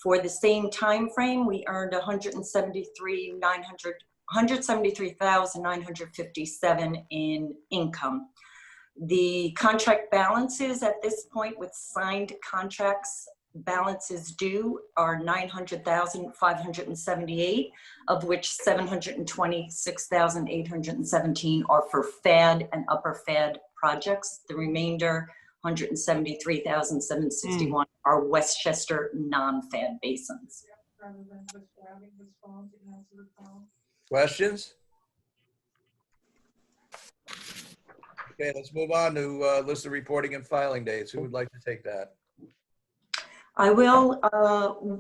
For the same time frame, we earned $173,957 in income. The contract balances at this point with signed contracts balances due are $900,578, of which $726,817 are for FAD and upper FAD projects. The remainder, $173,761 are Westchester non-FAD basins. Questions? Okay, let's move on to list of reporting and filing dates. Who would like to take that? I will.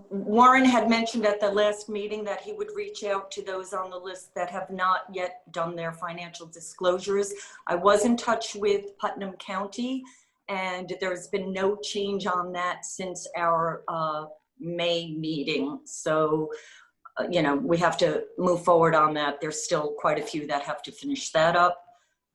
Warren had mentioned at the last meeting that he would reach out to those on the list that have not yet done their financial disclosures. I was in touch with Putnam County, and there's been no change on that since our May meeting. So, you know, we have to move forward on that. There's still quite a few that have to finish that up.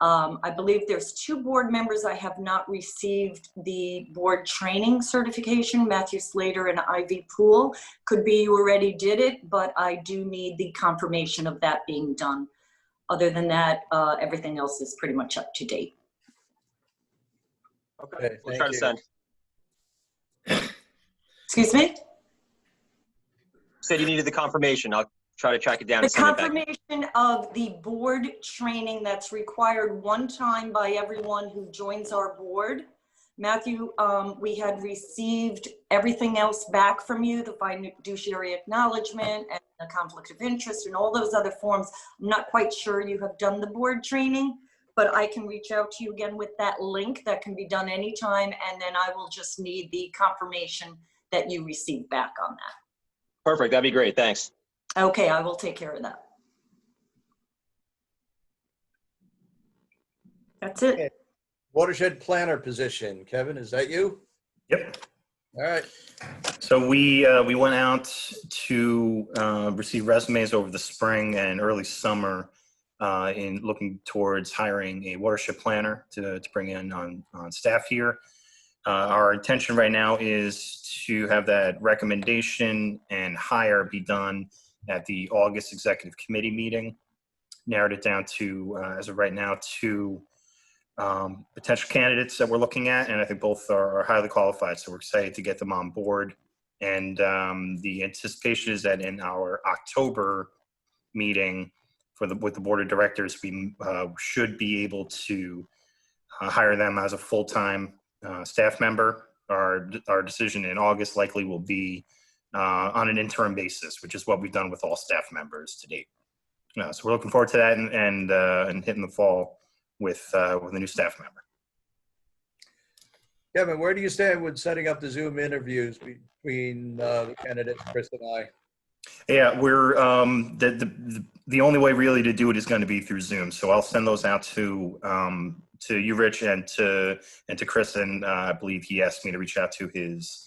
I believe there's 2 board members I have not received the board training certification, Matthew Slater and Ivy Poole. Could be you already did it, but I do need the confirmation of that being done. Other than that, everything else is pretty much up to date. Okay, we'll try to send. Excuse me? Said you needed the confirmation. I'll try to track it down. The confirmation of the board training that's required one time by everyone who joins our board. Matthew, we had received everything else back from you, the fiduciary acknowledgement and the conflict of interest and all those other forms. I'm not quite sure you have done the board training, but I can reach out to you again with that link. That can be done anytime, and then I will just need the confirmation that you received back on that. Perfect, that'd be great, thanks. Okay, I will take care of that. That's it. Okay. Watershed planner position. Kevin, is that you? Yep. All right. So we went out to receive resumes over the spring and early summer in looking towards hiring a watershed planner to bring in on staff here. Our intention right now is to have that recommendation and hire be done at the August executive committee meeting. Narrowed it down to, as of right now, 2 potential candidates that we're looking at, and I think both are highly qualified, so we're excited to get them on board. And the anticipation is that in our October meeting with the board of directors, we should be able to hire them as a full-time staff member. Our decision in August likely will be on an interim basis, which is what we've done with all staff members to date. So we're looking forward to that and hitting the fall with a new staff member. Kevin, where do you stand with setting up the Zoom interviews between the candidates, Chris and I? Yeah, we're the only way really to do it is going to be through Zoom. So I'll send those out to you, Rich, and to Chris, and I believe he asked me to reach out to his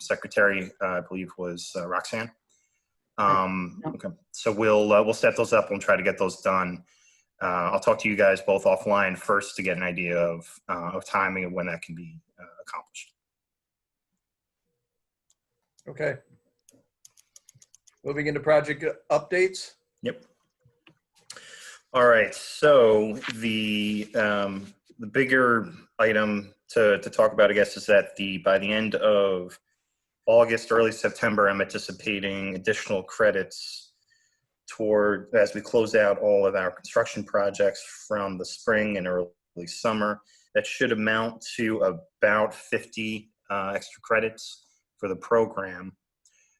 secretary. I believe was Roxanne. Okay, so we'll set those up and try to get those done. I'll talk to you guys both offline first to get an idea of timing and when that can be accomplished. Okay. Moving into project updates. Yep. All right. So the bigger item to talk about, I guess, is that by the end of August, early September, I'm anticipating additional credits as we close out all of our construction projects from the spring and early summer. That should amount to about 50 extra credits for the program,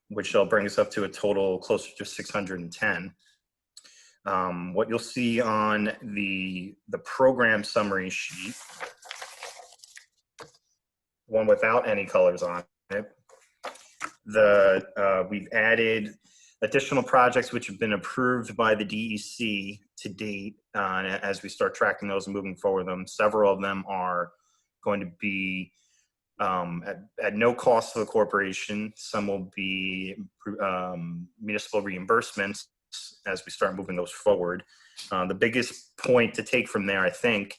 which will bring us up to a total closer to 610. What you'll see on the program summary sheet, one without any colors on it, we've added additional projects which have been approved by the DEC to date. As we start tracking those and moving forward them, several of them are going to be at no cost to the corporation. Some will be municipal reimbursements as we start moving those forward. The biggest point to take from there, I think,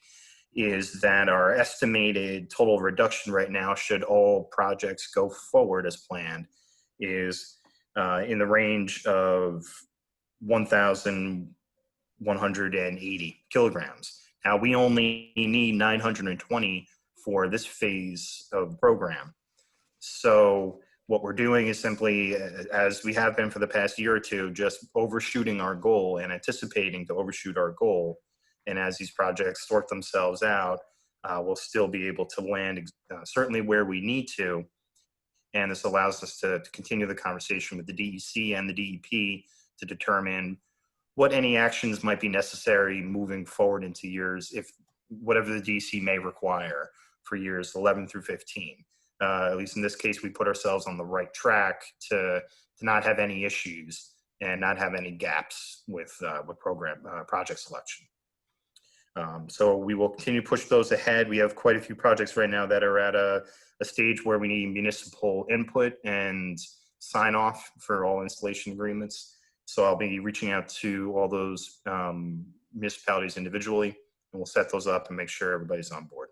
is that our estimated total reduction right now, should all projects go forward as planned, is in the range of 1,180 kilograms. Now, we only need 920 for this phase of the program. So what we're doing is simply, as we have been for the past year or two, just overshooting our goal and anticipating to overshoot our goal. And as these projects sort themselves out, we'll still be able to land certainly where we need to. And this allows us to continue the conversation with the DEC and the DEP to determine what any actions might be necessary moving forward into years, if whatever the DEC may require for years 11 through 15. At least in this case, we put ourselves on the right track to not have any issues and not have any gaps with program project selection. So we will continue to push those ahead. We have quite a few projects right now that are at a stage where we need municipal input and sign off for all installation agreements. So I'll be reaching out to all those municipalities individually, and we'll set those up and make sure everybody's on board.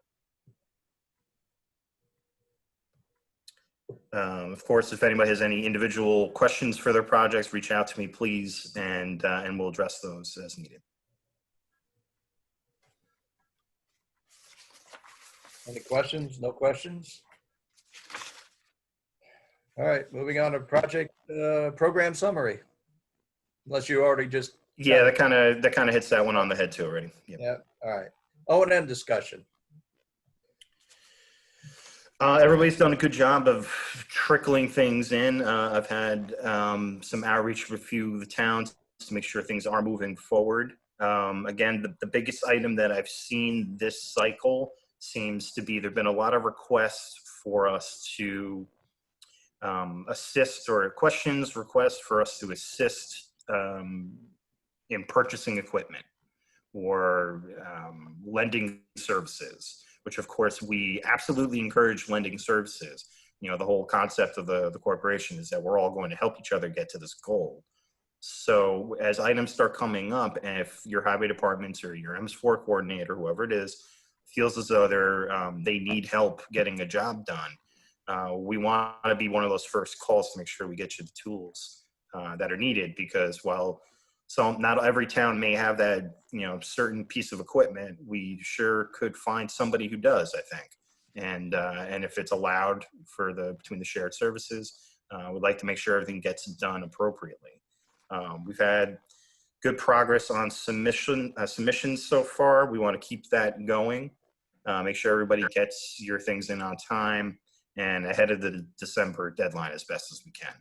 Of course, if anybody has any individual questions for their projects, reach out to me, please, and we'll address those as needed. Any questions? No questions? All right, moving on to project program summary. Unless you already just. Yeah, that kind of hits that one on the head too already. Yep. Yeah. All right. O&M discussion. Everybody's done a good job of trickling things in. I've had some outreach with a few of the towns to make sure things are moving forward. Again, the biggest item that I've seen this cycle seems to be, there've been a lot of requests for us to assist, or requests for us to assist in purchasing equipment or lending services, which of course we absolutely encourage lending services. You know, the whole concept of the corporation is that we're all going to help each other get to this goal. So as items start coming up, and if your highway departments or your MS4 coordinator, whoever it is, feels as though they need help getting a job done, we want to be one of those first calls to make sure we get you the tools that are needed, because while not every town may have that, certain piece of equipment, we sure could find somebody who does, I think. And if it's allowed for between the shared services, we'd like to make sure everything gets done appropriately. We've had good progress on submissions so far. We want to keep that going. Make sure everybody gets your things in on time and ahead of the December deadline as best as we can.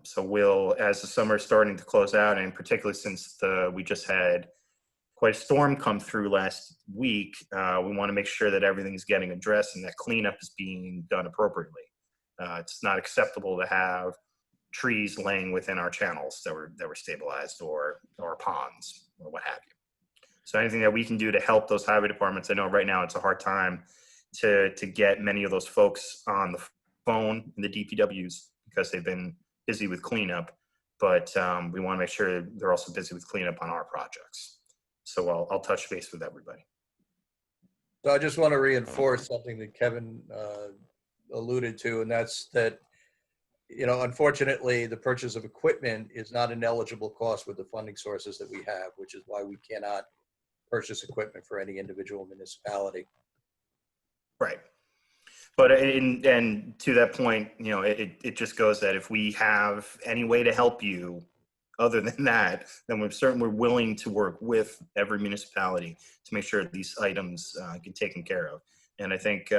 So as the summer is starting to close out, and particularly since we just had quite a storm come through last week, we want to make sure that everything's getting addressed and that cleanup is being done appropriately. It's not acceptable to have trees laying within our channels that were stabilized, or ponds, or what have you. So anything that we can do to help those highway departments. I know right now it's a hard time to get many of those folks on the phone in the DPWs because they've been busy with cleanup, but we want to make sure they're also busy with cleanup on our projects. So I'll touch base with everybody. So I just want to reinforce something that Kevin alluded to, and that's that, unfortunately, the purchase of equipment is not an eligible cost with the funding sources that we have, which is why we cannot purchase equipment for any individual municipality. Right. But and to that point, it just goes that if we have any way to help you other than that, then we're willing to work with every municipality to make sure these items get taken care of. And I think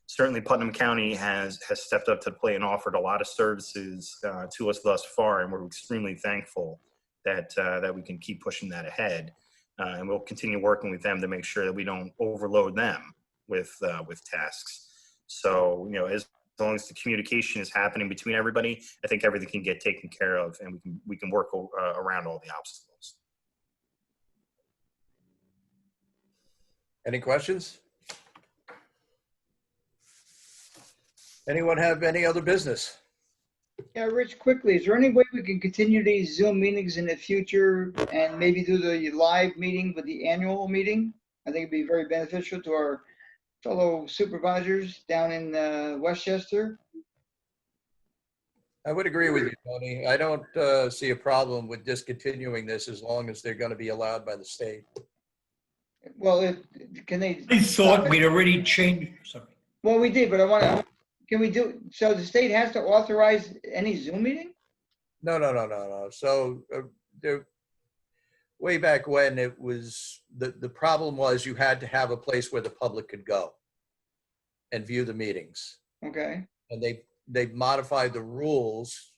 certainly Putnam County has stepped up to the plate and offered a lot of services to us thus far, and we're extremely thankful that we can keep pushing that ahead. And we'll continue working with them to make sure that we don't overload them with tasks. So, as long as the communication is happening between everybody, I think everything can get taken care of, and we can work around all the obstacles. Any questions? Anyone have any other business? Yeah, Rich, quickly, is there any way we can continue these Zoom meetings in the future and maybe do the live meeting with the annual meeting? I think it'd be very beneficial to our fellow supervisors down in Westchester. I would agree with you, Tony. I don't see a problem with discontinuing this as long as they're going to be allowed by the state. Well, can they? I thought we'd already changed, sorry. Well, we did, but can we do, so the state has to authorize any Zoom meeting? No. So way back when it was, the problem was you had to have a place where the public could go and view the meetings. Okay, And they've modified the rules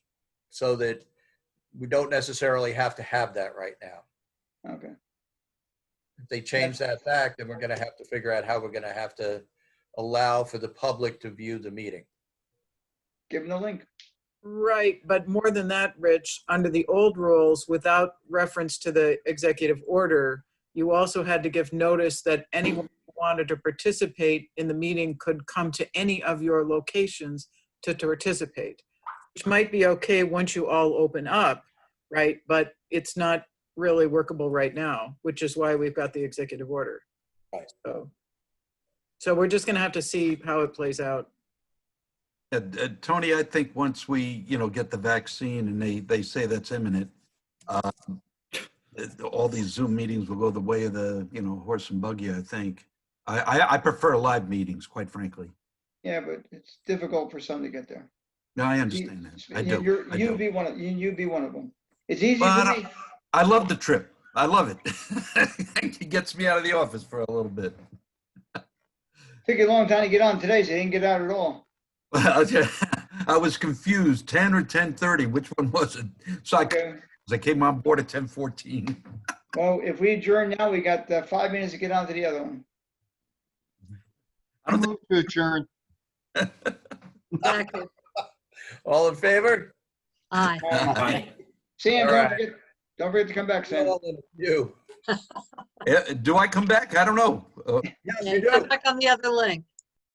so that we don't necessarily have to have that right now. okay. If they change that back, then we're going to have to figure out how we're going to have to allow for the public to view the meeting. Give them the link. Right, but more than that, Rich, under the old rules, without reference to the executive order, you also had to give notice that anyone who wanted to participate in the meeting could come to any of your locations to participate, which might be okay once you all open up, right? But it's not really workable right now, which is why we've got the executive order. Right. So we're just gonna have to see how it plays out. Tony, I think once we, get the vaccine and they say that's imminent, all these Zoom meetings will go the way of the, horse and buggy, I think. I prefer live meetings, quite frankly. Yeah, but it's difficult for some to get there. No, I understand that. I do. I You'd do. be one of them. It's easy But for me. I love the trip. I love it. It gets me out of the office for a little bit. Took you a long time to get on today, so you didn't get out at all. I was confused, 10 or 10:30, which one was it? So Okay. I came on board at 10:14. Well, if we adjourn now, we got 5 minutes to get on to the other one. I don't think Move to adjourn. Second. All in favor? Aye. Aye. Sam, All don't right. forget to come back, Sam. All in you. do I come back? I don't know. Yes, Yeah, you come do. back on the other link.